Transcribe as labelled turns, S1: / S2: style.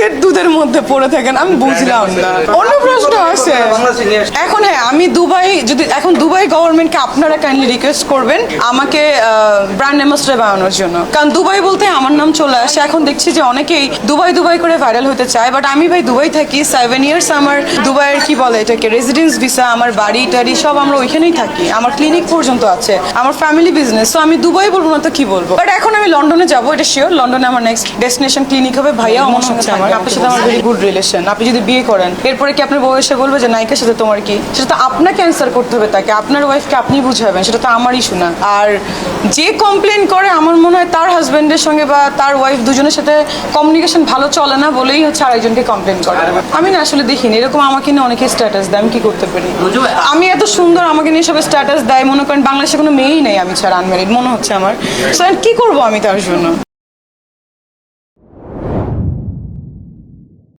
S1: মহিষের দুধের মধ্যে পড়ে থাকেন, আমি বুঝলাম না। অন্য প্রশ্ন আছে এখন। হ্যাঁ, আমি দুবাই, যদি এখন দুবাই গভর্নমেন্টকে আপনারা কাইন্ডলি রিকোয়েস্ট করবেন আমাকে ব্র্যান্ড অ্যাম্বাসেডর বানানোর জন্য, কারণ দুবাই বলতে আমার নাম চলে আসে। এখন দেখছি যে অনেকেই দুবাই দুবাই করে ভাইরাল হতে চায়, বাট আমি ভাই দুবাই থাকি 7 ইয়ার্স। আমার দুবাইয়ের কি বলে এটাকে রেসিডেন্স ভিসা, আমার বাড়ি টাড়ি সব আমরা ওইখানেই থাকি, আমার ক্লিনিক পর্যন্ত আছে, আমার ফ্যামিলি বিজনেস। তো আমি দুবাই বলবো না তো কি বলবো। বাট এখন আমি লন্ডনে যাবো, এটা শিওর। লন্ডনে আমার নেক্সট ডেস্টিনেশন ক্লিনিক হবে। ভাইয়া আমার সঙ্গে থাকবে, আপনার সাথে আমার ভেরি গুড রিলেশন। আপনি যদি বিয়ে করেন, এরপরে কি আপনার বউ এসে বলবে যে নায়িকার সাথে তোমার কি, সেটা তো আপনাকে অ্যান্সার করতে হবে তাকে, আপনার ওয়াইফকে আপনি বুঝাবেন, সেটা তো আমারই শোনা। আর যে কমপ্লেন করে আমার মনে হয় তার হাজবেন্ডের সঙ্গে বা তার ওয়াইফ দুজনের সাথে কমিউনিকেশন ভালো চলে না বলেই হচ্ছে আরেকজনকে কমপ্লেন করে। আমি না আসলে দেখিনি এরকম, আমাকে নিয়ে অনেকে স্ট্যাটাস দেয়, আমি কি করতে পারি? আমি এত সুন্দর, আমাকে নিয়ে সবাই স্ট্যাটাস দেয়, মনে করেন বাংলাদেশে কোনো মেয়েই নেই আমি ছাড়া, আনম্যারিড মনে হচ্ছে আমার। সো কি করবো আমি তার জন্য?